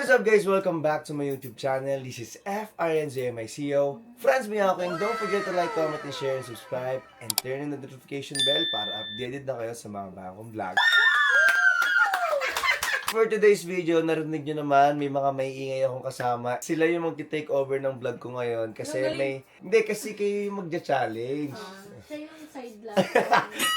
What's up guys? Welcome back to my YouTube channel. This is FRNZMICO. Friends, may ako and don't forget to like, comment, and share, and subscribe. And turn on the notification bell para updated na kayo sa mga bagong vlog. For today's video, narinig nyo naman, may mga maiingay akong kasama. Sila yung magti-take over ng vlog ko ngayon. Kasi hindi, kasi kayo yung magja-challenge. Siya yung side lang.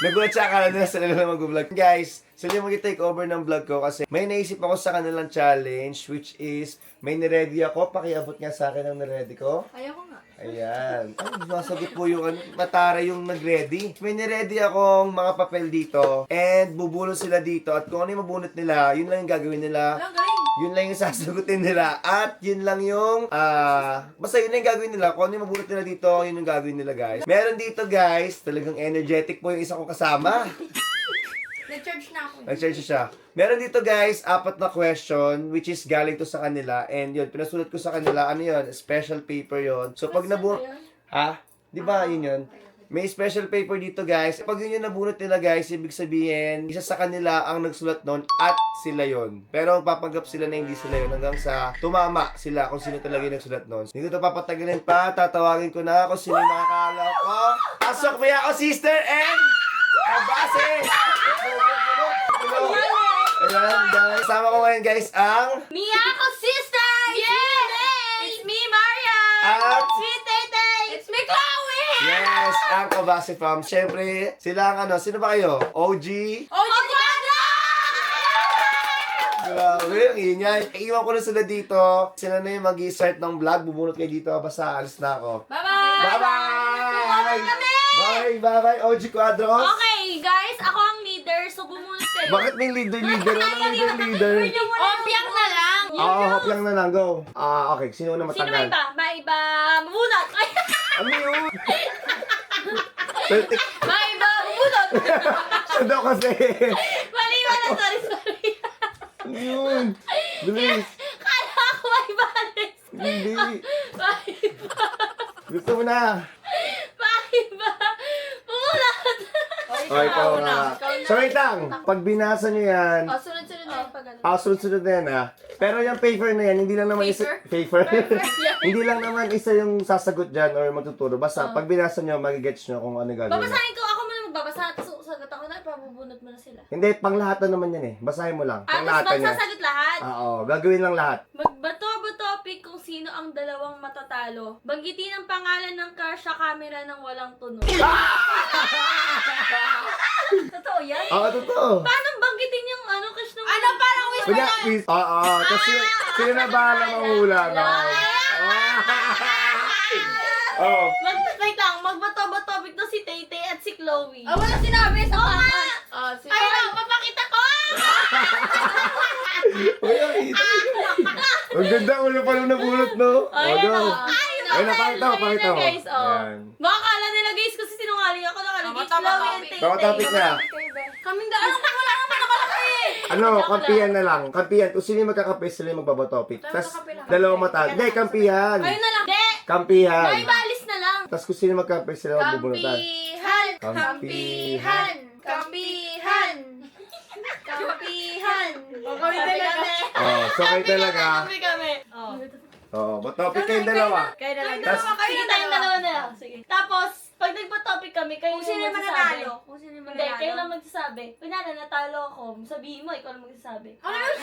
Nagulat siya, akala nila sila lang mag-vlog. Guys, sila yung mag-take over ng vlog ko kasi may naisip ako sa kanilang challenge, which is, may niready ako. Pakiabot nga sa akin ang niready ko. Ayoko nga. Ayan. Ay, masagot po yung matara yung nag-ready. May niready akong mga papel dito and bubulot sila dito at kung ano yung mabunot nila, yun lang yung gagawin nila. Ang galing! Yun lang yung sasagutin nila at yun lang yung basta yun lang yung gagawin nila. Kung ano yung mabunot nila dito, yun yung gagawin nila guys. Meron dito guys, talagang energetic po yung isa kong kasama. Nag-charge na ako. Nag-search siya. Meron dito guys, 4 na question which is galing to sa kanila and yun, pinasulat ko sa kanila, ano yun, special paper yun. So pag ha? Di ba yun yun? May special paper dito guys. Pag yun yung nabunot nila guys, ibig sabihin, isa sa kanila ang nagsulat nun at sila yon. Pero papanggap sila na hindi sila yun hanggang sa tumama sila kung sino talaga yung nagsulat nun. Hindi ko ito papatagalin pa, tatawagin ko na kung sino yung makakala ko. Pasok mo ako sister and kabase! Ayan guys. Kasama ko ngayon guys ang Miyako sister! Yes! It's me, Maria! At Sweet Tay! It's me, Chloe! yes, ang Kabase Fam. Siyempre, sila ang ano, sino ba kayo? OG? Oh, Quadro! Grabe, ang ingay. Iiwan ko na sila dito. Sila na yung mag-i-start ng vlog. Bubunot kayo dito. Basta alis na ako. Bye-bye! Bye-bye! Bye-bye, OG Quadros. Okay, guys, ako ang leader, so bumunot kayo. Bakit may leader? Anong leader? Opyak na lang! Oo, hop lang na lang. Go. Okay. Sino na Sino matagal? ba iba? Bumunot! Ano yun? Celtic. Iba, bumunot! Siya daw kasi. Mali ba na? Sorry. Ano yun? Bilis. Kala ko may balis. Hindi. Iba. Gusto mo na. Iba. Bumunot! Okay, ikaw nga. So, wait lang. Pag binasa nyo yan, Sunod-sunod na yung pag-ano. sunod-sunod na yan Pero yung paper na yan, hindi lang naman paper. Hindi lang naman isa yung sasagot dyan or magtuturo. Basta, pag binasa nyo, magigets nyo kung ano gagawin. Babasahin ko, ako muna magbabasa. Tapos sagot ako na, pabubunot mo na sila. Hindi, panglahatan naman yan Basahin mo lang. Tapos Panglahatan niya. magsasagot lahat. Oo, gagawin lang lahat. Magbato ba topic kung sino ang dalawang matatalo? Banggitin ang pangalan ng car sa camera ng walang tunog. Totoo yan? Oo, totoo. Paano banggitin yung ano, Kish, nung... Ano, parang wish Kunya, please. Oo, kasi sino na bahala manghula no? Oh. Wait lang, magbato ba topic to si Tay at si Chloe? Wala sinabi sa papa. Ay, no, papakita ko! Ang ganda ulo pa nung nabulot, no? Ayan go. o. Ayun na, pakita mo. Guys, Ayan. baka kala nila guys kasi sinungaling ako nakalagay Tama Chloe topic. and Tay. Tama topic na. Kaming daan, wala naman nakalaki. Ano, kampihan na lang. Kampihan. Kung sino yung magkakape, sila yung magbabatopic. Tapos, dalawang mata. Hindi, kampihan. Ayun na lang. Hindi! Kampihan. May balis na lang. Tapos kung sino magkakape, sila magbubunutan. Kampihan! Kampihan. Kampihan! Kampihan! Kami talaga. Oh, so kayo talaga. kami. Oo, batopic kayong dalawa. Kaya talaga. Tas, Sige, tayong dalawa na lang. Sige. Tapos, pag nagpa-topic kami, kayo Kung sino yung naman magsasabi. nanalo. Kung sino naman Hindi, kayo nanalo. lang magsasabi. Kunyari, natalo ako. Sabihin mo, ikaw lang magsasabi. Ano yun?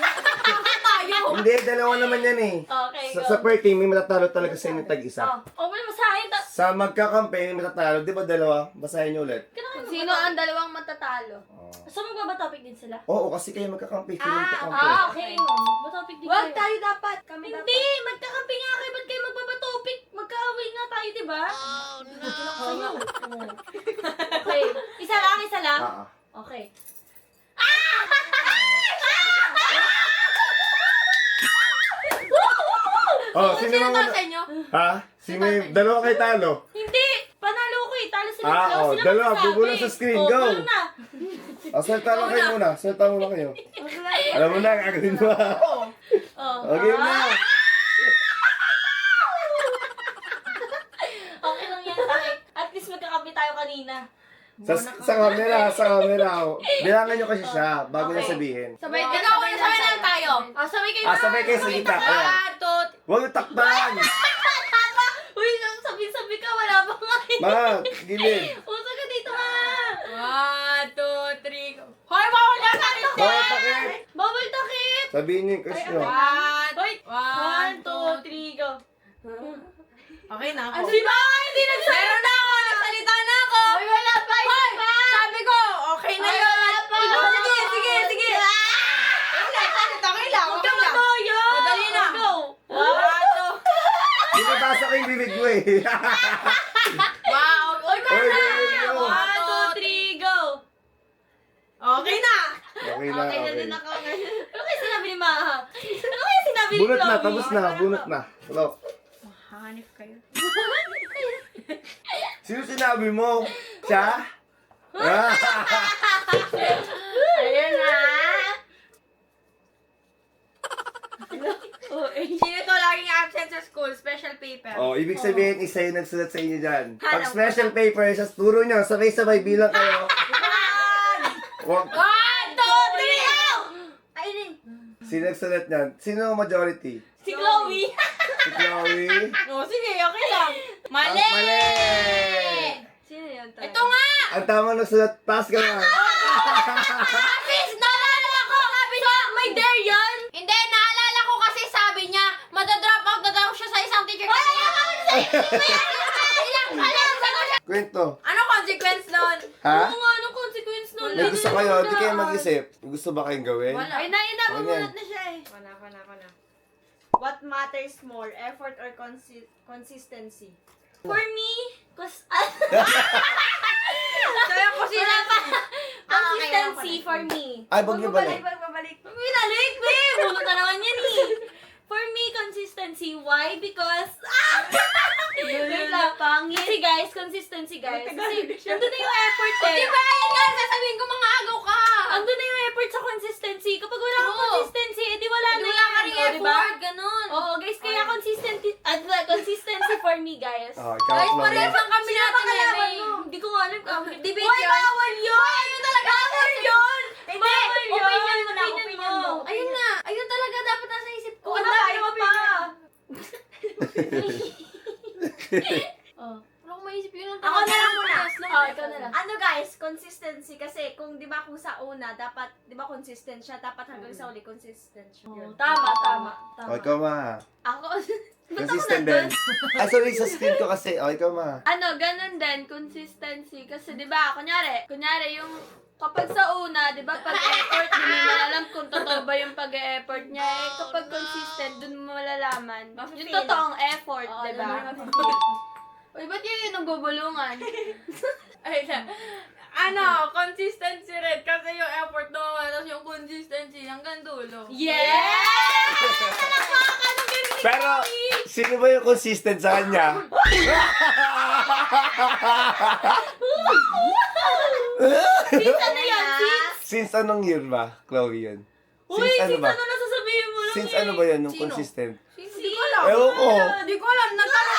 Tayo. hindi, dalawa naman yan Okay, go. Sa per team, may matatalo talaga sa inyo tag-isa. Wala masahin. Sa magkakampi, may matatalo. Di ba dalawa? Basahin nyo ulit. Kung Sino ang dalawang matatalo? So, magba-topic din sila? Oo, kasi kayo magkakampi. Kayo magkakampi. Okay. Magba-topic din Wag kayo. tayo dapat. Kami dapat. Hindi! Magkakampi nga kayo. Ba't kayo magbaba-topic? Magka-away nga tayo, diba? Oh, no. Okay. Isa lang. Okay. Oh, sino Sino naman? to sa inyo? Ha? Sino yung dalawa kayo talo? Hindi! Panalo ko eh. Talo sila. Sila dalawa. magsasabi. Bubulong sa screen. Go! Bulong na. Salta lang kayo muna. Salta muna kayo. Alam mo na, gagawin mo. Okay na. Okay lang yan. Okay. At least magkakapi tayo kanina. Sa camera. Bilangan nyo kasi siya bago niya sabihin. Sabay din. Ikaw, sabay lang tayo. kayo. Sabay kayo. Sabay kayo sa gitna. Ayan. 1, 2, Huwag yung takban! Uy, sabi ka, wala pa nga eh. Ma, gilid. Uso ka dito nga. 1, 2, 3, go. Hoy, bawal na sa akin! Bawal takip! Bawal takip. Sabihin niyo yung crush nyo. 1, 2, 1, 2, 3, go. Okay na ako. Si Baka hindi nagsalita. Meron na ako! Nagsalita na ako! Uy, wala pa. Hoy! Sabi ko, okay na Ay, yun! wala pa. Sige! Okay lang, Huwag okay ka lang. matoyo. O, dali na. Go. 1, 2, Binabasa ko yung bibig mo eh. wow! Uy, Oy, go, go, go. 1, 2, 3, go. Okay na! Okay na, Okay na okay. din ako. Ano kaya sinabi ni Maha? Ano kaya sinabi ni Bunot na, Chloe? tapos na, bunot na. Hello. Hahanip kayo. Sino sinabi mo? Siya? Ah. Ayan na. Oh, eh. Sino to laging absent sa school? Special paper. Oh, ibig sabihin, isa yung nagsulat sa inyo dyan. Pag special paper, sa turo nyo, sabay-sabay bilang kayo. Wag. 1, 2, 3, go! Ayun. Sino nagsulat niyan? Sino ang majority? Si Chloe. Si Chloe? Oh, sige, okay lang. Mali! Ah, mali! Sino yun? Ito nga! Ang tama nagsulat, pass ka na. Sis, naalala ko! Sabi niya, may dare yan! Hindi, naalala ko kasi sabi niya, madadrop out na daw siya sa isang teacher. Kwento. Ano consequence nun? Ha? Oo nga, anong consequence nun? May gusto kayo, di kayo mag-isip. May gusto ba kayong gawin? Wala. Ay, Ganyan. na siya eh. Wala. What matters more, effort or consistency? For me, cause... Sayo ko sila pa. Consistency for me. Ay, wag niyo balik. Babalik. Binalik, babe! Bunot na naman yan eh. For me, consistency. Why? Because... Wait lang. Kasi guys, consistency guys. Kasi nandun na yung effort eh. Di ba, yun nga, sasabihin ko mga agaw ka. Andun na yung effort sa consistency. Kapag wala kang True. consistency, edi wala na Wala ka rin yan, di ba? effort, ganun. Oo, guys, kaya consistency for me, guys. Oh, ikaw, Guys, Chloe. parehas ang kami natin yan eh. Hindi ko nga alam kung Debate Hoy, yun. bawal yun! Ayun talaga! Bawal yun! Hindi, Bawal yun! opinion mo na, Opinion opinion mo. Ayun nga, ayun talaga dapat nasa isip ko. Ano Ano ba? ba? Ano pa? Oh. Wala akong maisip yun. Ako na lang muna. Oh, ikaw na lang. Ano guys, consistency kasi kung 'di ba kung sa una dapat 'di ba consistent siya, dapat hanggang sa uli consistent siya. Oh, tama. Oh, ikaw ma. Ako, Consistent din. Ay, sorry, sa screen ko kasi. Oh, ikaw ma. ano, ganun din, consistency. Kasi, di ba, kunyari, yung, kapag sa una, di ba, pag-effort, di mo malalam kung totoo ba yung pag-effort niya. Eh, kapag consistent, dun mo malalaman. Yung totoong effort, Oo, di ba? dun mo mafe-feel. Uy, ba't yun yung nagbubulungan? Ay, ano, consistency rin. Kasi yung effort no, tapos yung consistency hanggang dulo. Yeah! Pero, sino ba yung consistent sa kanya? Since ano yan? Since anong year ba, Chloe, yun? Uy, Since ano since ba? ano nasasabihin mo lang Since eh? ano ba yan, nung Sino? consistent? Hindi ko alam. Ewan ko. Hindi ko alam. Nagtanong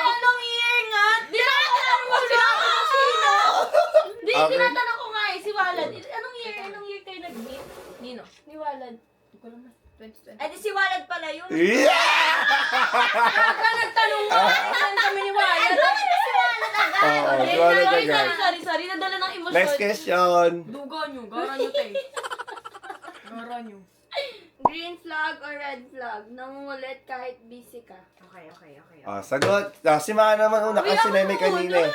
Anong year nga? Di ba tinatanong mo sila kung sino? Di, Okay. tinatanong ko nga eh, si Walad. Anong year kayo nag-meet? Nino. Ni Walad. Hindi ko alam. 2020. Eh di si Walad pala yun. Yeah! Kaya nagtanong mo. Saan kami ni Wyatt? Oo, Okay, so ano sorry, agad? sorry. Nadala ng emosyon. Next question. Duga nyo. Gara nyo, te. Gara nyo. Green flag or red flag? Nangungulit kahit busy ka. Okay. Ah, sagot. Si Ma naman una kasi may kanina eh.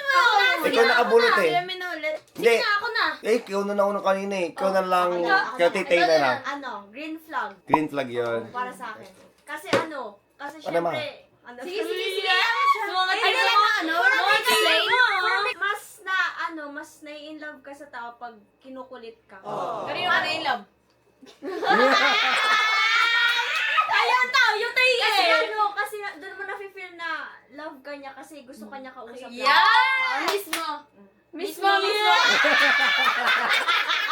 Ikaw nakabulot eh. Kaya na ulit. Hindi. Sige na, ako na. Eh, ikaw na nauna kanina eh. Ikaw na lang, kaya titay na lang. Ano, green flag Green flag yun. para sa akin. Kasi kasi Ano, ma? syempre, Sige. Mga mas nai-in love ka sa tao pag kinukulit ka. Pero yung ano in love? Ayun tao, yung tayo Kasi eh. kasi doon mo na-feel na love ka niya kasi gusto ka niya kausap. Yeah! Mismo. Mismo.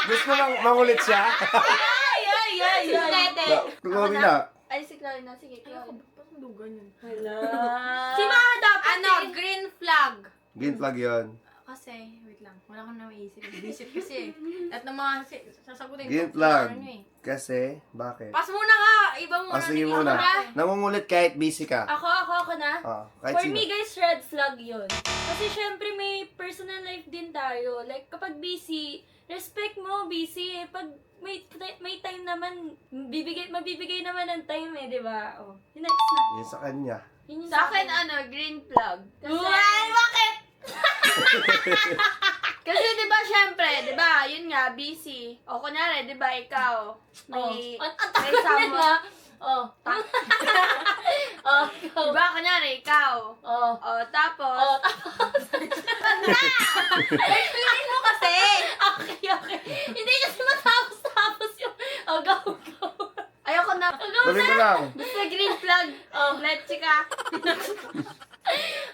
Gusto mo mangulit siya? Ay. Chloe na. Ay, si Chloe na. Sige, Chloe. Bakit duga nyo? Si Maha dapat Ano, green flag. Green flag yun. Kasi, wait lang. Wala akong naisip. Isip kasi. At ng mga sasagutin Green ko, flag. ano eh. Kasi, bakit? Pas muna ka! Iba muna. Sige Hindi muna. ako na. Nangungulit kahit busy ka. Ako na. Kahit For sino. me, guys, red flag yun. Kasi syempre may personal life din tayo. Like, kapag busy, respect mo, busy. Pag may time naman, mabibigay naman ng time eh, di ba? Oh, yun next na. Yun sa kanya. Yun yung Sa akin, green flag. Kasi, Bakit? kasi di ba, syempre, di ba, yun nga, busy. O, kunyari, di ba, ikaw, may, Ang may tagal someone, na. Oh. Oh, di ba, kunyari, ikaw, oh. o, tapos, Oh, explain mo kasi. Okay. Hindi kasi matapos-tapos yung... Oh, go. ayoko na, Tuloy mo lang. basta green flag, Oh. let's ka.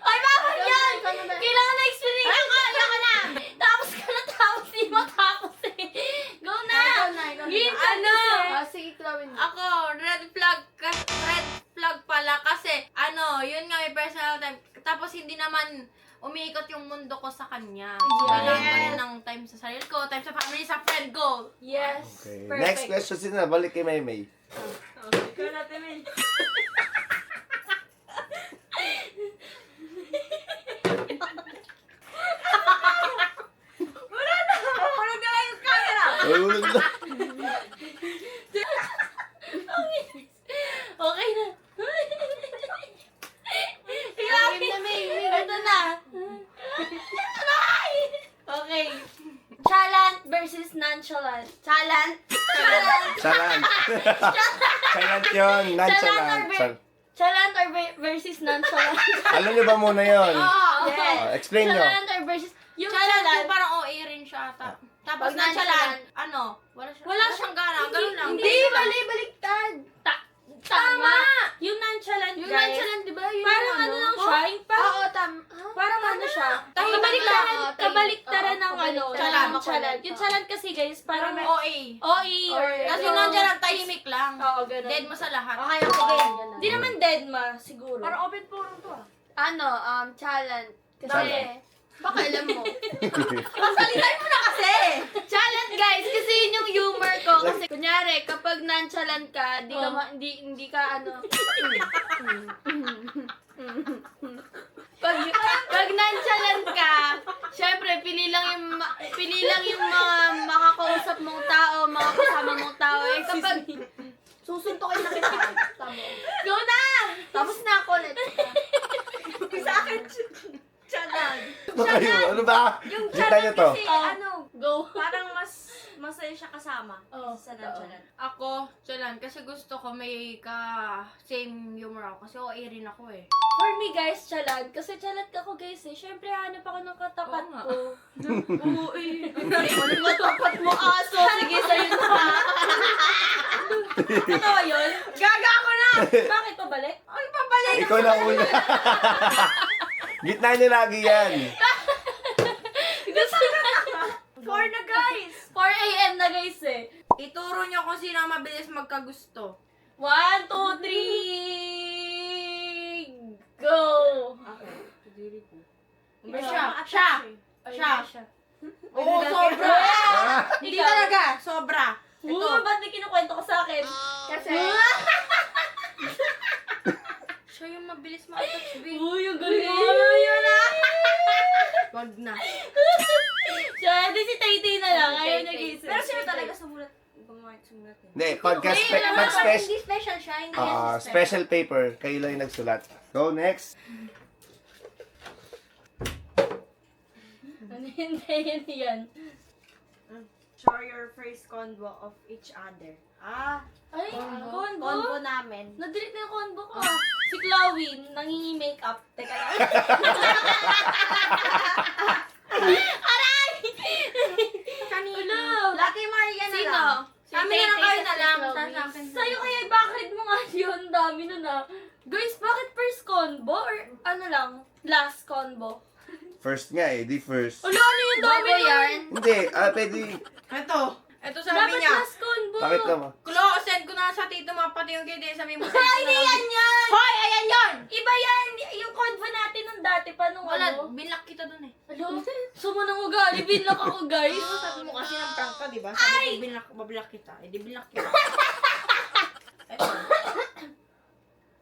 Ay, bakit yan? Ikaw na ba? Kailangan na explanation. Ayoko na. Tapos ka na tapos, di matapos eh. Go na. Green flag kasi. Sige, Chloe. Ako, red flag pala kasi, yun nga may personal time. Tapos hindi naman umiikot yung mundo ko sa kanya. Kailangan ko rin ng time sa sarili ko, time sa family, sa friend ko. Yes. Okay. Perfect. Next question sila. Balik kay Maymay. Ikaw natin, men. Tulog na. Okay na. Ito na. Okay. Chalant versus nonchalant. Chalant. Chalant. Chalant yun. Nonchalant. Chalant or versus nonchalant? Alam niyo ba muna yun? Yes. Explain nyo. Chalant or versus... Yung Chalant chalant, yung parang OA rin siya ata. Tapos Pag nonchalant, nonchalant, wala siyang gana, ganun lang. Hindi, mali, baliktad. Tama. Yung nonchalant, Yung guys. nonchalant, di ba? Yung Parang ano lang siya, yung parang, Oo, parang ano siya. Tahimik lang. Kabaliktaran ng ano, Chalant. nonchalant. Yung chalant kasi guys, parang OA. OE or... Tapos yung nonchalant, tahimik lang. Oo, ganun. Dead mo sa lahat. Okay, game. Hindi naman dead ma, siguro. Parang open forum to ah. Chalant. Kasi, Chalant. baka alam mo. Pasalitan mo na kasi! Chalant, guys, kasi yun yung humor ko. Kasi, kunyari, kapag nonchalant ka, hindi ka ano... pag nonchalant ka, syempre, pili lang yung mga makakausap mong tao, mga kasama mong tao. Eh, kapag susuntokin na kita, tama. Go na! Tapos na ako, let's go. Sa akin, chanan. Ano kayo? Ano ba? Yung Kita niyo chanan to. kasi, Go. parang mas masaya siya kasama sa non-chanan. Ako, chalant, kasi gusto ko may same humor ako. Kasi OA rin ako eh. For me guys, chalant. Kasi chalant ako guys eh. Syempre, hanap ako ng katapat Oo nga. ko. Oo eh. Ano ba tapat mo aso? Sige, sa'yo na. Ano ba yun? Gaga ako na! Bakit pabalik? Ay, papalik! Ikaw na una. Gitna niyo lagi yan. 4 na guys! 4 a.m. na guys eh. Ituro niyo kung sino ang mabilis magkagusto. 1, 2, 3, go! Siya! Oo, sobra! Hindi Ikaw. talaga, sobra. Ba't may kinukwento ko sa akin? Kasi, Siya yung mabilis mag-touch base. Uy, ang galing. Wag na. Siya, di si Tay na lang. Ayaw na guys. Pero sino talaga sumulat? Gumawa yung sumulat niya. Hindi, pagka hindi special siya, hindi special paper, kayo lang yung nagsulat. Go, next. Ano yun yan? Show your first convo of each other. Ay, Convo convo? namin. Na-delete na yung convo ko. Si Chloe, nangingi-makeup. Teka lang. Kanino? Lucky Maria na Sino? lang. Kami na lang kayo na lang. Tapos akin. Sa'yo kaya i-backread mo nga yun. Dami nun ah. Guys, bakit first convo? Or ano lang? Last convo? First nga eh, di first. Ano yung dami Bobo nun? yan. Hindi, pwede. Ito sabi Dapat niya. last convo. Pakita mo. Klo, send ko na sa tito mga pati yung kid. Sabi mo, Ay, hindi yan yan! Hoy, ayan yun! Iba yan! Yung convo natin nung dati pa nung Wala, ano. binlock kita dun eh. Ano? Sumunang ugali, binlock ako guys. Sabi mo kasi ng prank ka, di ba? Sabi ko bablock kita. Eh, di binlock kita. Eto.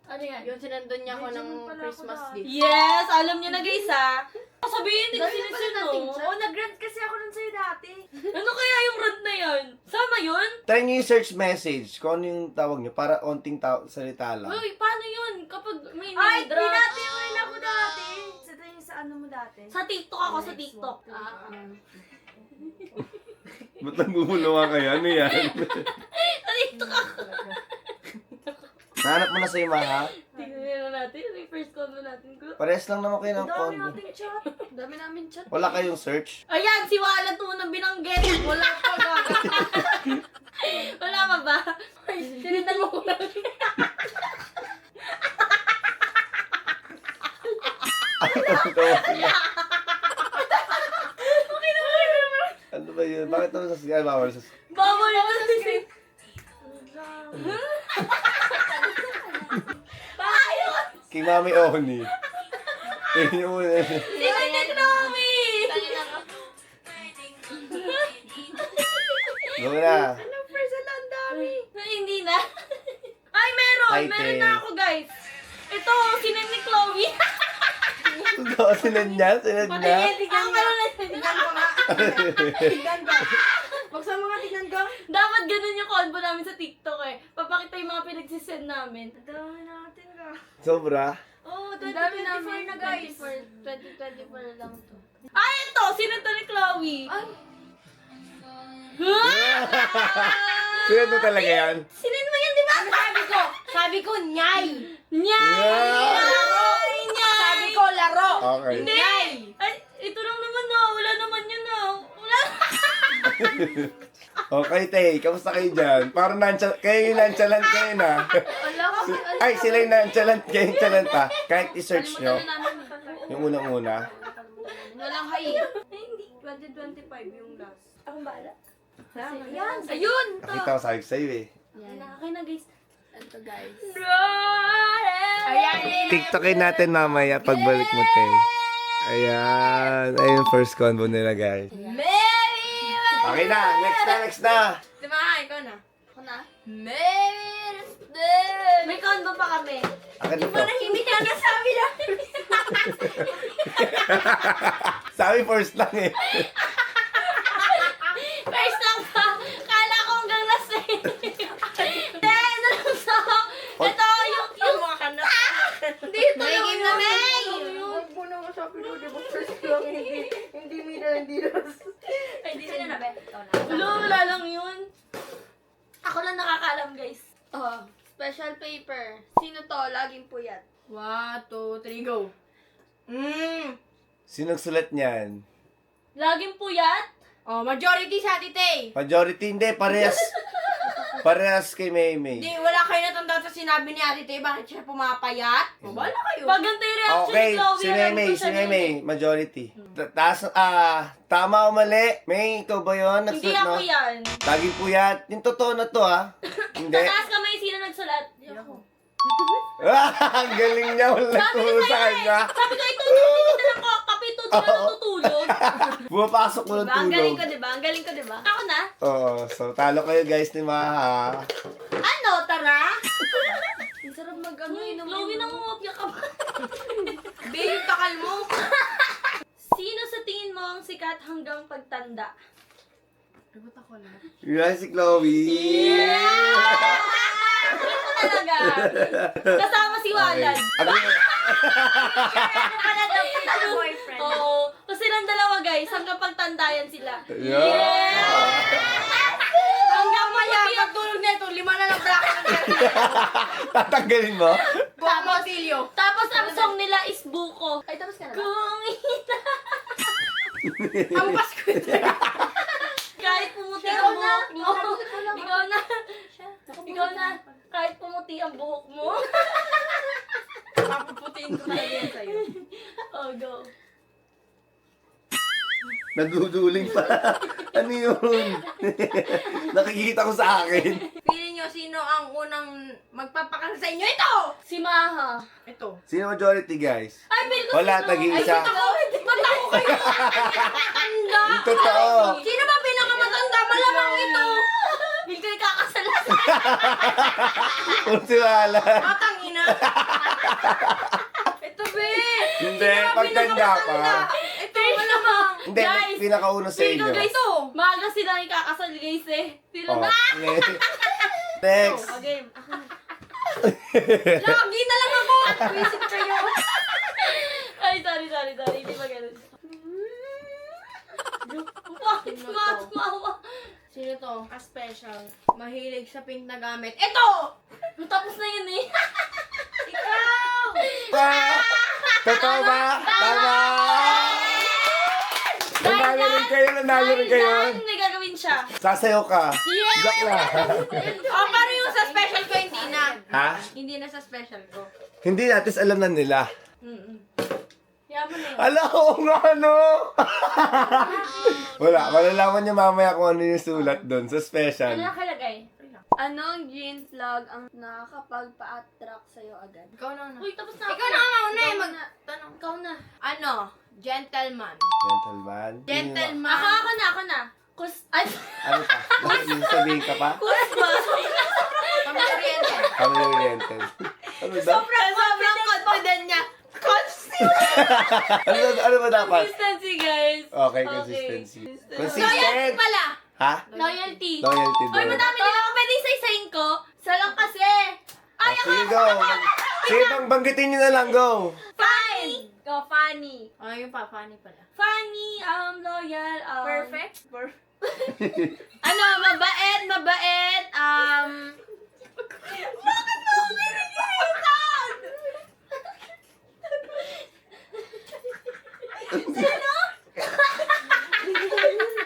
Ano yan? Yun, sinandun niya ako ng Christmas gift. Yes! Alam niyo na guys ha. Sabihin, hindi ko sinusuno. Oo, nag-rant kasi ako nun sa'yo dati. Ano kaya yung rant na yan? Sama yun? Try nyo yung search message, kung ano yung tawag nyo, para onting salita lang. Uy, paano yun? Kapag may Ay, nidra. pinati mo rin ako dati. Sa yung sa ano mo dati. Sa TikTok ako, sa TikTok. Ba't nagbubulungan kayo? Ano yan? Sa TikTok ako. Nahanap mo na sa Maha? Tingnan na natin. Yung first combo natin ko. Parehas lang naman kayo ng Dami combo. nating chat. Dami namin chat. Wala kayong search? Ayan, si Wala tunang binanggit. Wala pa gaga. Wala ka ba? Sinitan mo ko lang. Ano ba yun? Bakit naman sa sigaw? Bawal sa Bawal mo sa script. King Mami Oni. Yun yung una. Sino ni Chloe? Go na. Hindi na. Ay, meron! Hi, Meron Tay. na ako, guys. Ito, sino ni Chloe? Ito, sinad niya? Sinad niya? Meron na Tignan ko nga. Tignan ko. Buksan mo nga, tignan ko. Dapat ganun yung combo namin sa TikTok eh. Papakita yung mga pinagsisend namin. Dami natin ka. Sobra? Oh, Ang dami 2024 namin na guys. 2024 lang to. Ay, ito! Sino to ni Chloe? Ay, Sinad mo talaga yan? Sinin mo yan, di ba? Sabi ko, nyay. Nyay! Yeah! Nyay! Sabi ko, laro. Okay. Hindi! Ay, ito lang naman na. Wala naman yun na. Wala. Okay, Tay. Kamusta kayo dyan? Parang kayo yung nonchalant kayo na. wala kasi. Ay, sila yung nonchalant, kayo yung chalant ha. Kahit i-search nyo. namin. Yung unang-una. Walang hay. Hindi, 2025 yung last. Akong bahala. Yan. Ayun! Nakita ko sabi sa'yo eh. Yan. Nakakay na guys. Ito guys. Ayan. TikTokin natin mamaya pagbalik mo, Tay. Ayan. Ayun yung first combo nila, guys. Okay na. Next na. Diba, ikaw na. Ako na. May combo pa kami. Akin ito. Hindi ka nasabi na. Sabi first lang eh. First lang pa. Kala ko hanggang last eh. Hindi, ano lang sa... Ito, yung... Mga kanat. Dito May lang game na, May! Yung... Huwag mo na masabi ko, di ba? First lang, hindi mina, hindi last. Ay, di sila na ba? Wala lang yun. Ako lang nakakaalam, guys. Oh, special paper. Sino to? Laging puyat. 1, 2, 3, go. Sino nagsulat niyan? Laging puyat. Oh, majority sa Tite. Majority hindi. Parehas. Parehas kay Maymay. Hindi, wala kayo natanda sa sinabi ni Ate Tay. Bakit siya pumapayat? O, wala kayo. Pag ganito yung reaction Okay, ni Chloe, si alam Maymay, ko si siya Maymay, eh. majority. Tama o mali? May, ikaw ba yun? Hindi Nagsulat ako mo? yan. Laging puyat. Yung totoo na to ha. Hindi. Tataas kamay, sino nagsulat? Ang galing niya. Wala nagturo sa kanya. Sabi ko, ito, hindi na lang kape, ito, di na natutulog. Bumapasok mo ng Diba? Ang galing tulog. ko, diba? Ang galing ko, diba? Ako na. Oo, so talo kayo guys ni Maha. Ano, tara? Ang sarap mag-ano yun. Chloe, nangungopya ka ba? Be, yung takal mo. Sino sa tingin mo ang sikat hanggang pagtanda? Dapat ako na. Yan si Chloe. Ito talaga. Kasama si Walad. Ano boyfriend. Oo. Kasi silang dalawa guys, hanggang pagtanda yan sila. Yeah. Hanggang maya, pagtulog na ito, 5 na lang bracket ang Tatanggalin mo? Tapos, Tilio. Tapos ang song nila is Buko. Ay, tapos ka na ba? Kung ina. Ang Pasko ito. Kahit pumuti ang buhok mo. Ikaw na. Ikaw na. Kahit pumuti ang buhok mo. Papuputiin ko na yan sa'yo. Oh, go. Naduduling pa. Ano yun? Nakikita ko sa akin. Feeling nyo, sino ang unang magpapakal sa inyo? Ito! Si Maha. Ito. Sino majority, guys? Ay, feel ko Wala, sino. tag-iisa. Ay, Ba't ako kayo? Matanda! Yung totoo. Sino ba pinakamatanda? Malamang ito! Feel ko ikakasalan. Kung siwala. Batang ina! Ito, be! Hindi, pagtanda pa. Ito, malamang! Hindi, Guys, pinakauna sa inyo. Ito! Maaga sila ikakasal, guys eh. Sila Oh, na. next. Okay. Lagi na lang ako! Visit kayo! Ay, sorry. Hindi ba ganun? Bakit Sino mawa? Sino to? Special. Mahilig sa pink na gamit. Ito! Tapos na yun eh. Ikaw! Totoo ba? Tama! Nanalo rin kayo. Dahil may gagawin siya. Sasayaw ka. Joke lang. Oh, pero yung sa special ko, hindi na. Ha? Hindi na sa special ko. Hindi natin alam na nila. Yaman na yun. Ala, oo nga, ano? Wala, malalaman niyo mamaya kung ano yung sulat doon sa special. Ano nakalagay? Anong green flag ang nakakapagpa-attract sa'yo agad? Ikaw na una. Uy, tapos na Ikaw na mauna eh, Ikaw mag... na. Tanong. Ikaw na. Ano? Gentleman. Gentleman. Gentleman. Ako na. Ay, Ano pa? Bakit yung sabihin ka pa? Pamilya-oriented. Pamilya-oriented. Ano ba? sobrang confident niya. Ano ba dapat? Consistency, guys. Okay, consistency. Loyalty Consistent. pala. Ha? Loyalty. Loyalty Uy, daw. madami din ako pwede isa-isahin ko. Isa lang kasi. Oh, sige, go. Sige, banggitin nyo na lang, go. Funny. Go, funny. Oh, yung pa, funny pala. Funny, loyal, Perfect? Ano, mabait,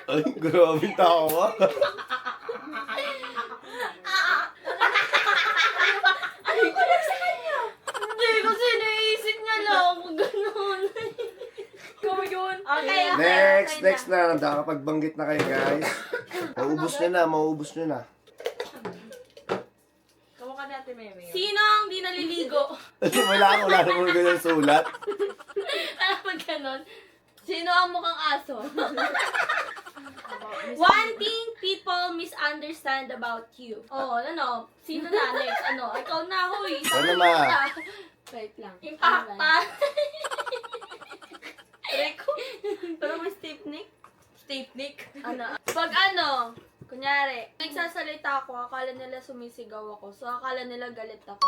Ay, grabe tawa. Hindi, kasi naisip niya lang kung gano'n. Ikaw yun. Okay. Next na. Nakakapagbanggit na kayo, guys. Mauubos nyo na. Kamukha natin, Meme. Sino ang di naliligo? wala naman ganyan sulat. Ano pag gano'n? Sino ang mukhang aso? One thing people misunderstand about you. Oh, ano? Sino na next? Ano? Ikaw na, huy. Ano ma? Wait lang. Impacta. Reko. Parang may stiff neck. Steve Nick. Ano? Pag ano, kunyari, nagsasalita ako, akala nila sumisigaw ako. So, akala nila galit ako.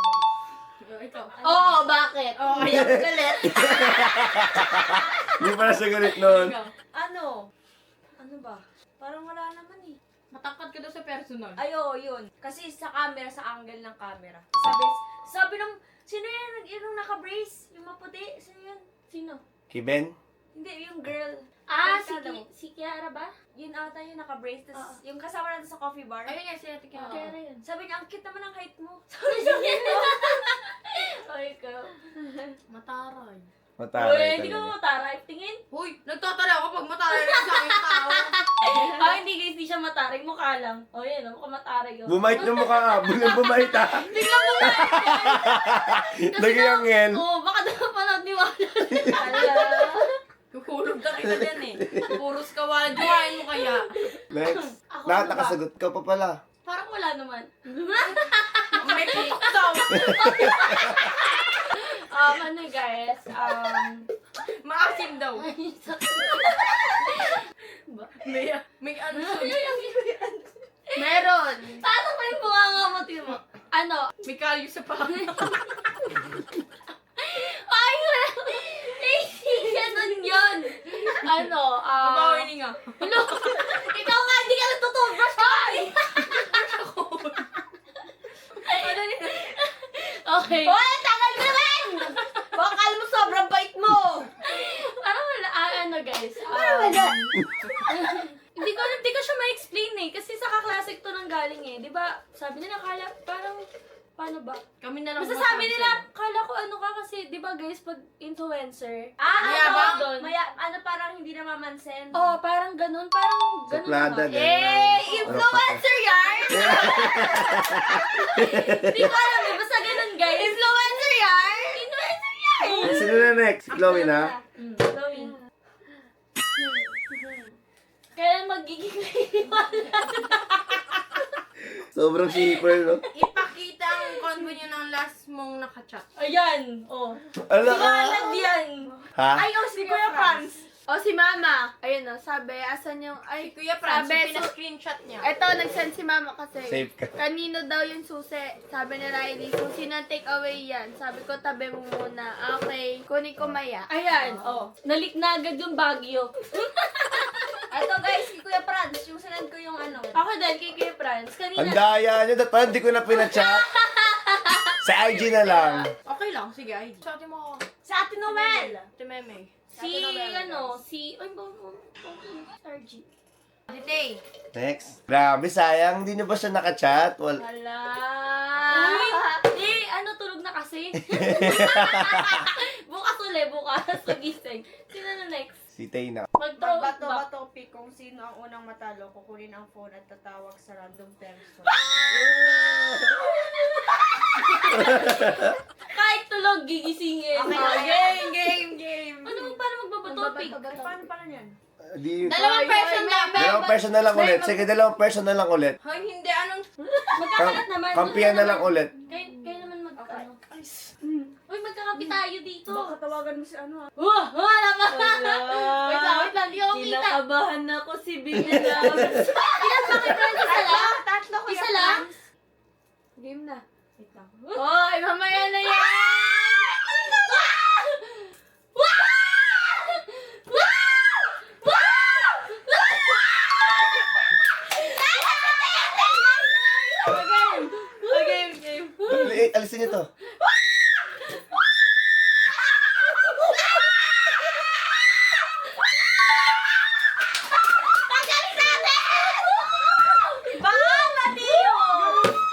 Ikaw. Oo, bakit? Oo, kaya ako galit. Hindi pala siya galit nun. Ano? Ano ba? Parang wala naman eh. Matangkad ka daw sa personal. Ay, oo, yun. Kasi sa camera, sa angle ng camera. Sabi ng, sino yan? Yung naka-brace? Yung maputi? Sino yan? Sino? Kiben? Hindi, yung girl. Ah, Barkada mo. si Kiara ba? Yun ata yung naka-brace. Tapos, yung kasama natin sa coffee bar. Ayun yan, sila tingin. Kiara yun. Sabi niya, ang cute naman ang height mo. Ay, ikaw. Mataray. Mataray Uy, hindi ko talaga. mataray. Tingin. Huy, nagtatala ako pag mataray lang sa aking tao. Ah, hindi guys, hindi siya mataray. Mukha lang. O, yan. Mukha mataray yun. Bumait yung mukha ka. Bumait ha. Tingnan mo nga. Nagyangin. Oo, baka daw panood ni Wala. Kukulog na kita dyan eh. Puros kawalan. Duwain mo kaya. Next. Ako Lahat ba? nakasagot ka pa pala. Parang wala naman. May putok daw. Ano guys, Maasim daw. May ano meron. Paano pa yung bunga mo? Ano? May kalyo sa pa. Ay, wala. Ganun yun. Ano? Mabawining nga. Ano? Ikaw nga, hindi ka nagtutubrush ka. Okay. Hoy, tagal mo naman! Bakal mo sobrang bait mo! Parang wala. Ano guys? Hindi ko siya ma-explain eh. Kasi sa kaklase to nang galing eh. Di ba? Sabi nila, parang paano ba? Kami na lang. Basta sabi nila, kala ko ano ka kasi, di ba guys, pag influencer, Mayabang? doon. Ano parang hindi namamansin? Oh, parang ganun, parang ganun Suplada naman. din. Influencer yan! Hindi ko alam eh, basta ganun guys. Influencer yan! Influencer yan! Sino na next? Chloe na? Chloe. Kailan magiging Sobrang shipper, no? Ipakita ang convo nyo ng last mong nakachat. Ayan, oh. Ala ka! Sigalag yan. Ha? Ay, oh, si Kuya Franz. Oh, si Mama. Ayun oh, sabi, asan yung, ay, Si Kuya Franz, sabi, pina-screenshot niya. Eto, nag-send si Mama kasi. Safe ka. Kanino daw yung susi? Sabi ni Riley, susi ng take away yan. Sabi ko, tabi mo muna. Okay, kunin ko maya. Ayan, oh. Nalik na agad yung Baguio. Ito guys, si Kuya Franz, yung sinend ko yung ano. Ako din, kay Kuya Franz. Ang Kanina, daya nyo. Dapat hindi ko na pinachat. Sa IG na lang. Okay lang, sige, ID. Chat mo ako. Sa Ate Noel! Ate Meme. si, ano, si, ay, RG. Ate Tay. Next. Grabe, sayang. Hindi nyo ba siya nakachat? Hala. Uy, ano, tulog na kasi. bukas bukas, pagising. Sino na next? Si Tay na. Mag-throw Magbato back. ba topic kung sino ang unang matalo, kukunin ang phone at tatawag sa random person. Kahit tulog, gigisingin. Okay. Game. Ano, paano magbabato-topic? Paano pala yan? Di, Dalawang person lang. dalawang person na lang ulit. Sige, dalawang person na lang ulit. Hoy, hindi. Anong... Magkakalat naman. Kampiyan na lang ulit. Kayo naman ano. Uy, magkakapi tayo dito. Baka tawagan mo si ano ah. Wala pa. Wait lang, di ako kita. Kinakabahan ako si Bigla. Ilan ba kayo, friends? Isa lang? Tatlo ko Isa lang? Game na. Wait lang. Oy, mamaya na yan! Alisin niyo to.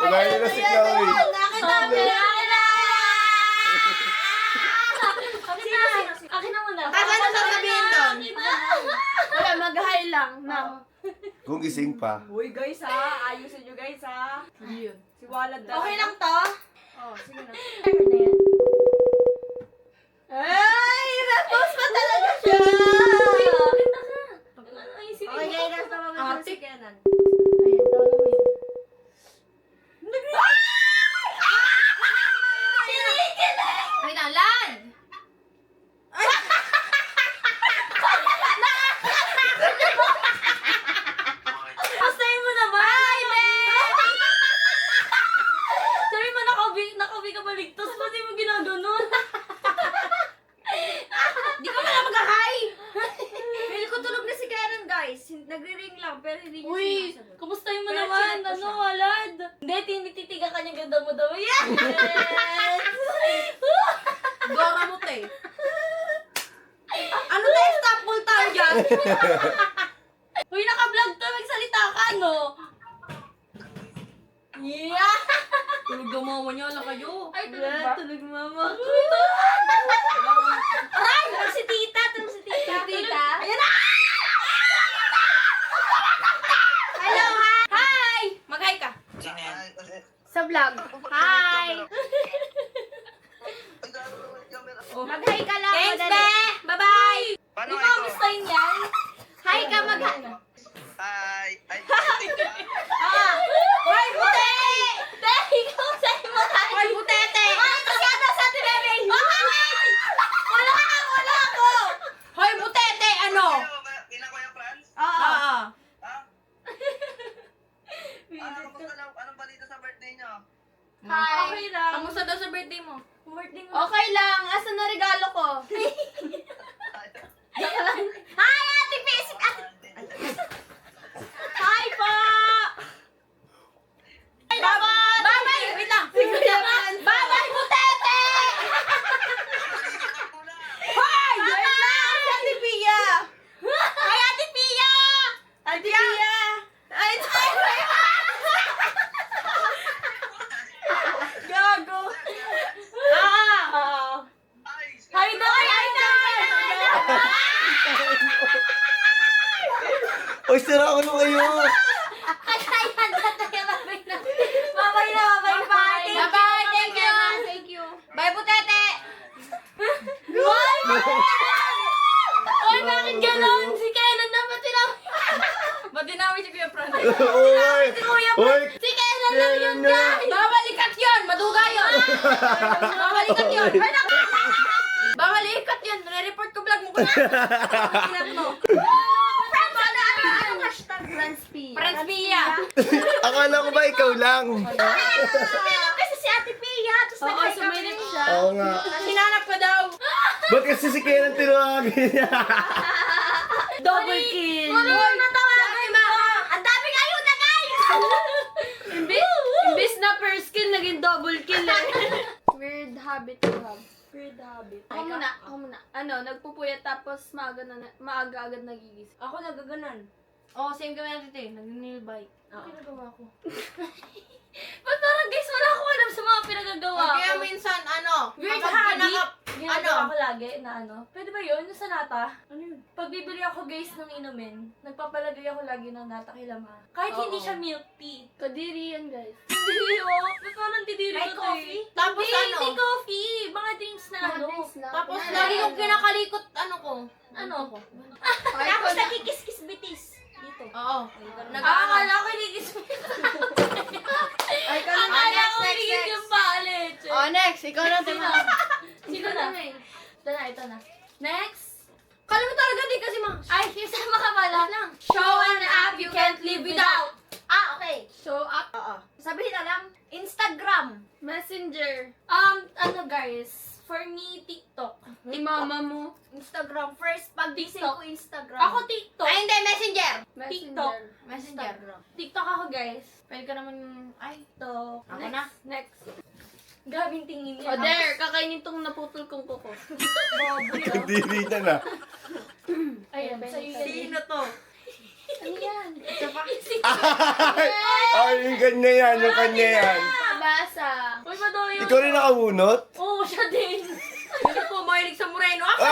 Wala nyo na si Chloe. Akin na muna. Ano sasabihin doon? Wala, mag-hi lang. Na. Kung gising pa. Uy guys ha, ayusin nyo guys ha. Yun. Si Walad na. Okay lang to? Oh, sige na. Ay, na-post pa talaga siya! Okay guys, tawagan mo na si Kenan. Ayan, tawag mo yun. Wait lang, Lan! Pastayin mo naman! Sabi mo, nakabi ka baligtas. Ba't di mo ginaganon? Di ka pala mag-hi! Feel ko tulog na si Kenan guys. Nagre-ring lang pero hindi niya Uy, sinasagot. kumustahin mo Pero naman? chinat ko Ano, siya. walad? Hindi, tinititigan ka niya ganda mo daw. Yes! Dora mo, te. Ano tayo? Stop ball tayo dyan? Uy, naka-vlog to. Magsalita ka, no? Yeah! Tulog daw mama niya, ala kayo. Ay, tulog ba? Tulog mama ko. Aray! Tulog si tita! Tulog si tita! Tita? Ayan na! Hello, hi! Hi! Mag-hi ka. Sa vlog. Hi! Mag-hi ka lang! Thanks, madali. be! Bye-bye! Di ba kamustahin yan? Hi ka, mag-hi. Hi! Ay, Ah! Hoy, puti! Te, ikaw sa'yo mo tayo. Hoy, putete! Ay, kasi ata sa atin, Bebe. Wala ako! Hoy, putete! Ano? Ina ko yung Franz? Oo. Ha? Kamusta lang? Anong balita sa birthday niyo? Hi. Okay lang. Kamusta daw sa birthday mo? Birthday mo. Okay lang. Asan na regalo ko? Hi, Ate Basic! Hi po! Bye-bye! Wait lang! Bye-bye, putete! Hoy! Wait lang! Si Ate Pia! Hi, Ate Pia! Ate Pia! Ay, Uy, sira ulo kayo. Bye-bye, thank you. Thank you. Bye, Putete. Oy, bakit ganon? Si Kenan naman tinawag. Ba't dinawin si Kuya Fran? Uy! Uy! Si Kenan lang yun, guys. Babalikat yun! Maduga yun! Babalikat yun! Babalikat yun! Re-report ko vlog mo ko na! Kinat mo! Anong hashtag? Franspia. Franspia! Akala ko ba ikaw lang? Kasi si Ate Pia, tapos Oo, nag-like sumilip kami. siya. Oo nga. Sinanap ko daw! Ba't kasi si Kenan tinawagin niya? Double kill. Sabi ma! Ang daming ayuda, guys! Imbis na first kill, naging double kill eh. Weird habit to have. Weird habit. Ako muna. Ano, nagpupuyat tapos maaga agad nagigising. Ako nagaganan. Oh, same kami natin eh. Nag-nail bike. Ano ginagawa ko? Ba't parang guys, wala akong alam sa mga pinagagawa ko. Kaya minsan, ano, Weird kapag habit. Ginagawa ko lagi na ano. Pwede ba yun? Yung sa nata? Ano yun? Pag bibili ako guys ng inumin, nagpapalagay ako lagi ng nata kay Lama. Kahit hindi siya milk tea. Kadiri yan guys. Hindi oh. Ba't parang didiri May ko to coffee? eh? Tapos Hindi, ano? hindi coffee. Mga drinks na ano. Tapos lagi yung kinakalikot, ano ko. Ano ko? Tapos nagkikis-kis bitis. Dito. Oo. Akala ko kinikis mo. Ay, Akala ko kinikis yung palit. Oh, next. Ikaw na, Tima. Sino na? Ito na. Next. Kala mo talaga di kasi ma. Ay, isama ka pala. Show an app you can't live without. Ah, okay. Show up. Oo. Sabihin na lang, Instagram. Messenger. Ano guys, for me, TikTok. Ni mama mo. Instagram. First, pag gising TikTok. ko Instagram. Ako TikTok. Ay, hindi. Messenger. TikTok. Messenger. TikTok ako guys. Pwede ka naman, ay. TikTok. Ako na. Next. Grabing tingin O there, kakainin tong naputol kong kuko. Kadiri niya na. Ayan, sa'yo yan. Sino to? Ano yan? Ay, yung kanya yan, yung kanya yan. Basa. Uy, madami yun. Ikaw rin nakabunot? Oo, siya din. Sino po mahilig sa Moreno? Ako!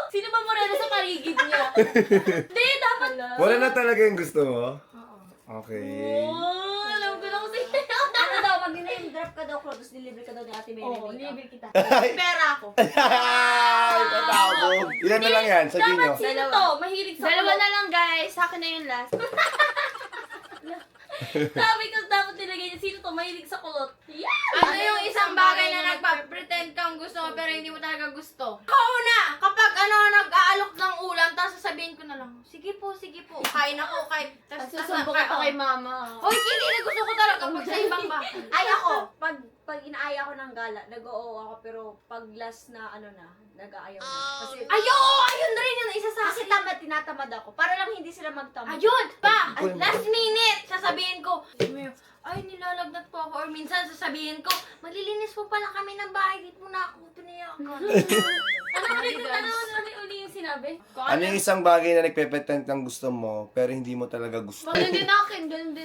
Sino ba moreno sa paligid niya? Hindi, dapat na. Wala na talaga yung gusto mo? Okay. Oh, alam ko na kung sino. Ano daw, mag-name drop ka daw, tapos deliver ka daw ni Ate Mary. Oo, libre kita. Pera ako. Ay, patabo. Ilan na lang yan, sabihin nyo. Dapat sino to? Mahilig sa Dalawa na lang guys. Sa akin na yung last. Sabi ko dapat nilagay niya. Sino to? Mahilig sa kulot. Yeah! Ano yung isang bagay na nagpa-pretend kang gusto mo pero hindi mo talaga gusto? Oo na! Kapag nag-aalok ng ulam, tapos sasabihin ko na lang, sige po, kain ako, kahit... Susumbo ka pa kay mama. Hoy, hindi na gusto ko talaga pag sa ibang ba. Ay ako, pag inaaya ko ng gala, nag-oo ako, pero pag last na nag-aayaw na. Kasi, Ayun rin yung isa sa kasi tinatamad ako. Para lang hindi sila magtamad. Ayun! Pa! Last minute! Sasabihin ko, ay, nilalagnat po ako. Or minsan sasabihin ko, malilinis po pala kami ng bahay. Dito na ako tuniyak. Ano uli yung sinabi? Ano yung isang bagay na nagpe-pretend ng gusto mo, pero hindi mo talaga gusto? Ganun din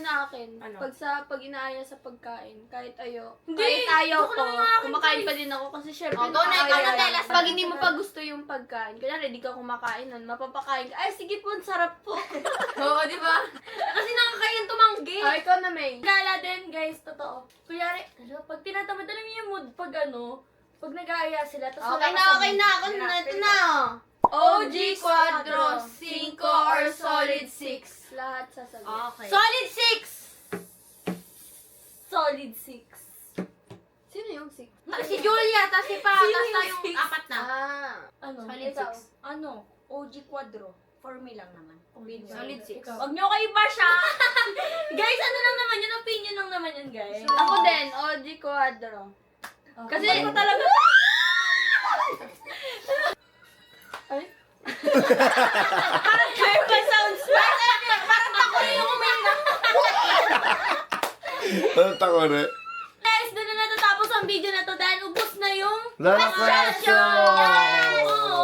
akin. Ano? Pag inaaya sa pagkain, kahit ayaw. Hindi! Kahit ayaw Gusto ko, ko naman akin, kumakain guys. pa din ako kasi syempre Oh, go na, ikaw na, nakakaya. Tela. Pag hindi mo pa gusto yung pagkain, kaya di ka kumakain nun, mapapakain ka, ay sige po, ang sarap po. Oo, di ba? Kasi nakakayan tumanggi. Ay, ikaw na, May. Gala din, guys, totoo. Kunyari, pag tinatamad, alam niyo yung mood, pag nag-aaya sila, tapos Okay na ako na. Ito na. OG Quadro, 5 or Solid 6. Lahat sasabihin. Okay. Solid 6! Solid 6. Sino yung 6? Si Julia, tas si Pa, Sino tas yung tayong six? apat na. Ano? Solid Ikaw? 6. Ano? OG Quadro. For me lang naman. Solid 6. Ikaw. Huwag niyo kayo ba siya? Guys, ano lang naman yun? Opinion lang naman yun, guys. Ako din, OG Quadro. Kasi ko talaga... Ay? Parang kayo ba sounds Parang ako rin yung umiinom. Ano tako rin? Guys, doon na natatapos ang video na to dahil ubos na yung... Last question!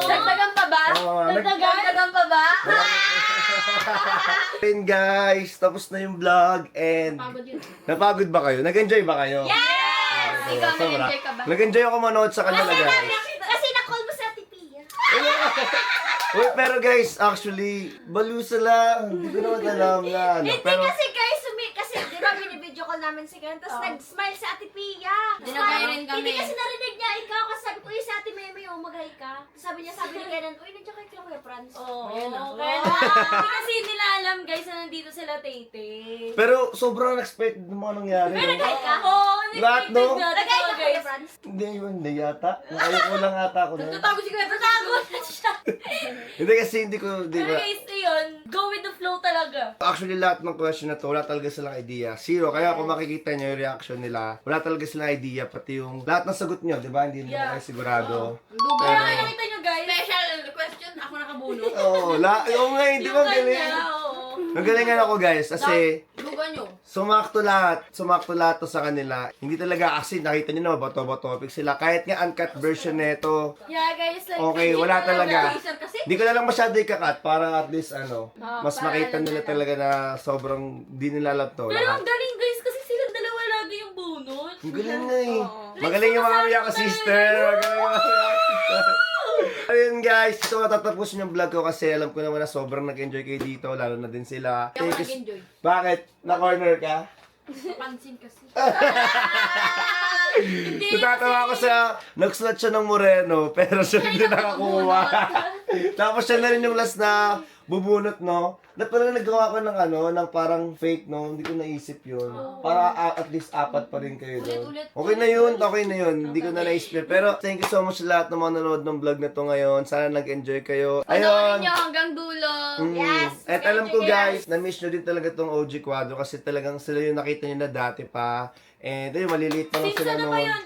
Dagdagan pa ba? Oo, Dagdagan pa ba? And guys, tapos na yung vlog and Pagod yun. napagod ba kayo? Nag-enjoy ba kayo? Yes! Ikaw, Sobra. nag-enjoy ka ba? Nag-enjoy ako manood sa kanila guys. Kasi na-call mo si Ate Uy, pero guys, actually, balusa lang. Hindi ko naman alam na ano. Hindi Pero, kasi guys, kasi di ba binibideo call namin si Ken, tapos nag-smile si Ate Pia. Dinagay rin kami. Hindi kasi narinig niya ikaw, kasi sabi ko, si Ate Meme, mag-hi ka. Sabi ni Kenan, uy, nandiyan kay Kuya Franz. Oo, Ayun na. kaya hindi kasi nila alam guys na nandito sila Tete. pero sobrang unexpected ng mga nangyari. No? Nag-hi ka? Oo, Lahat, no? unexpected nga. Nag-hi ka, Totoo, Kuya guys. Franz? Hindi yata. Nakayuko lang ata ako na. Tatago si Kuya Franz. Tago na siya. Hindi kasi hindi ko, di Pero ba? guys, yun, go with the flow talaga. Actually, lahat ng question na to, wala talaga silang idea. Zero. Kaya kung makikita nyo yung reaction nila, wala talaga silang idea. Pati yung lahat ng sagot nyo, di ba? Hindi naman Yeah. kayo sigurado. Dugo Pero na nakita nyo guys, Special question, ako nakabunot. Oo, oo nga, hindi yung ba galing? kanya, oo. Nagalingan ako guys, kasi Dugo nyo. sumakto lahat to sa kanila. Hindi talaga kasi nakita nyo naman, bato-topic sila. Kahit nga uncut version neto, Yeah guys, like, okay, hindi wala talaga. Teaser kasi. Hindi ko na lang masyado ikakat para at least mas para makita alam nila nila. talaga na sobrang di nila alam to. Pero Lahat. ang galing guys, kasi silang dalawa lagi yung bunot. Ang galing nga eh. Magaling yung mga Miyaka sister. Magaling yung mga Miyaka sister. Ayun guys, so matatapusin yung vlog ko kasi alam ko naman na sobrang nag-enjoy kayo dito, lalo na din sila. Hindi ako Thank you. nag-enjoy. Bakit? Na-corner ka? Pansin kasi. Natatawa ko sa, nagsulat siya ng Moreno, pero siya hindi nakakuha. Tapos siya na rin yung last na bubunot, no? Dapat pala naggawa ko ng ng parang fake, no? Hindi ko naisip yun. Para at least apat pa rin kayo doon. Ulit-ulit. Okay na yun. Hindi ko na naisip. Pero thank you so much sa lahat ng mga nanonood ng vlog na to ngayon. Sana nag-enjoy kayo. Panoorin Ayun! nyo hanggang dulo. Yes! At alam ko guys, na-miss nyo din talaga tong OG Quadro kasi talagang sila yung nakita nyo na dati pa. And ayun, maliliit pa lang Since sila ano ba noon. yun?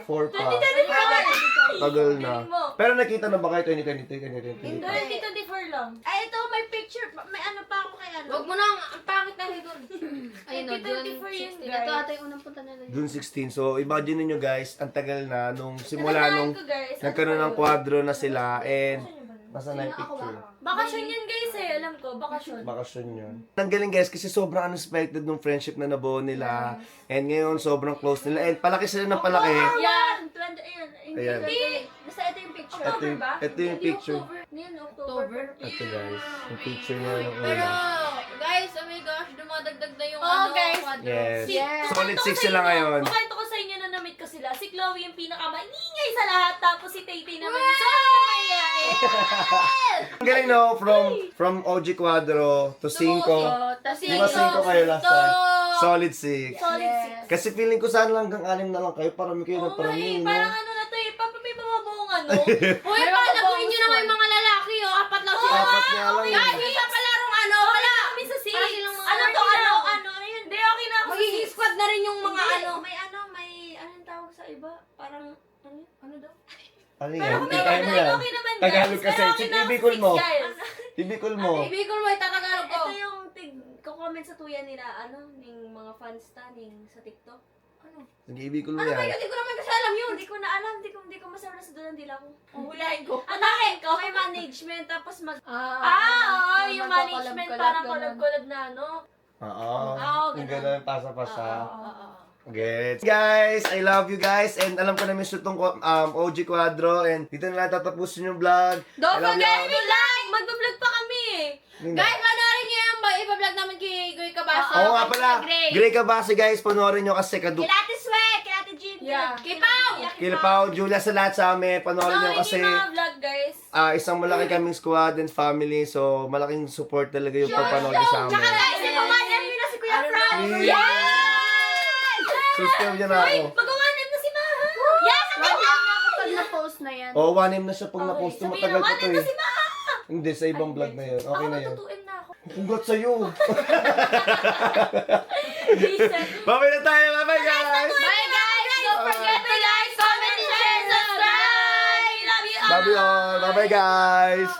2024? 4 pa. 2024! Tagal na. Galing mo. Pero nakita na ba kayo 2023, 2024? 2024 lang. Ay, ito, may picture. May ano pa ako kay ano. Huwag mo na, ang pangit na rin doon. Ayun o, 2024 yun, 16. guys. Ito ata yung unang punta nila. June 16. So, imagine niyo guys, ang tagal na nung simula nung Ko, guys. nagkaroon ng kwadro na sila and nasa na yung picture. Bakasyon yun guys eh, alam ko, bakasyon. Bakasyon yun. Ang galing guys kasi sobrang unexpected nung friendship na nabuo nila. And ngayon sobrang close nila. And palaki sila ng palaki. Yan! 20, ayan. Ayan. Basta ito yung picture. Ito yung picture. Ngayon, October. Ito guys, yung picture niya ng Pero, una. guys, oh my gosh, dumadagdag na yung Oh, guys. quadro. Yes. Yes. Solid 6 sila ngayon. Kukwento ko sa inyo na na-meet ko sila. Si Chloe yung pinakamaingay sa lahat, tapos si Tay-Tay naman yung sobrang mayayain. Ang galing no, from OG Quadro to 5. Tapos Di ba 5 kayo last time? Solid 6. Solid Yes. 6. Kasi feeling ko sana hanggang 6 na lang kayo, parami kayo ng parami, no? Parang ano na to eh, may mabuong ano. Uy, palaguin nyo naman yung mga lalaki, oh. Apat lang sila. Apat nga lang Guys, eh. isa pa larong ano, wala. Kami sa 6. Para silang mga Ano to, okay lang. ano, ayun. Hindi, okay na ako sa Magiging 6. squad na rin yung mga ano. May anong tawag sa iba? Parang, ano daw? Ano Pero yan? kung may Tikay mo yan. okay naman guys. Tagalog kasi. Pero okay na ako Ibigol sa mo. 6, guys. Ibigol mo. Ibigol mo, itatagalog ko. Ito yung ko-comment sa tuya nila, ning mga fans sa TikTok. Ibigol mo Ano ba yan. yun? Hindi ko naman kasi alam yun. Hindi ko na alam, hindi ko masarap sa doon dila ko. Hulahin ko. Anahin ko, may management, tapos Oo, yung management parang collab-collab na ano. Oo. Oo, Yung gano'n, pasa-pasa. Oo. Gets. Guys, I love you guys. And alam ko na miss nyo itong OG Quadro. And dito na lang tatapusin yung vlog. Don't I love you forget all. to like! Magbablog pa kami eh. Yun na. Guys, panoorin nyo yung ipa-vlog namin kay Goy Cabaso. Oo nga pala. Grey Cabase guys, panoorin nyo kasi Kila Ate Swag, kila Ate Jean, Yeah. Kay Pao! Kila Pao, Julia sa lahat sa amin. Panoorin nyo kasi yung mga vlog guys. isang malaki kaming squad and family. So, malaking support talaga yung pagpanood nyo sa amin. Tsaka guys, ipamanyan nyo na si Kuya Franz. Yes! Subscribe nyo na ako. Magawanin na si Maha! Yes! Pag na-post na yan. Oh, 1M na siya pag na-post. Sabihin Matagal na, pa to "Wanin na eh. si Maha!" Hindi, sa ibang vlog na yun. Okay na yun. Tutuin na ako. Congrats sa'yo. Listen. Bye na tayo. Bye-bye guys. Bye guys! Don't forget to like, comment, share, subscribe! Love you all! Love you all. Bye-bye guys.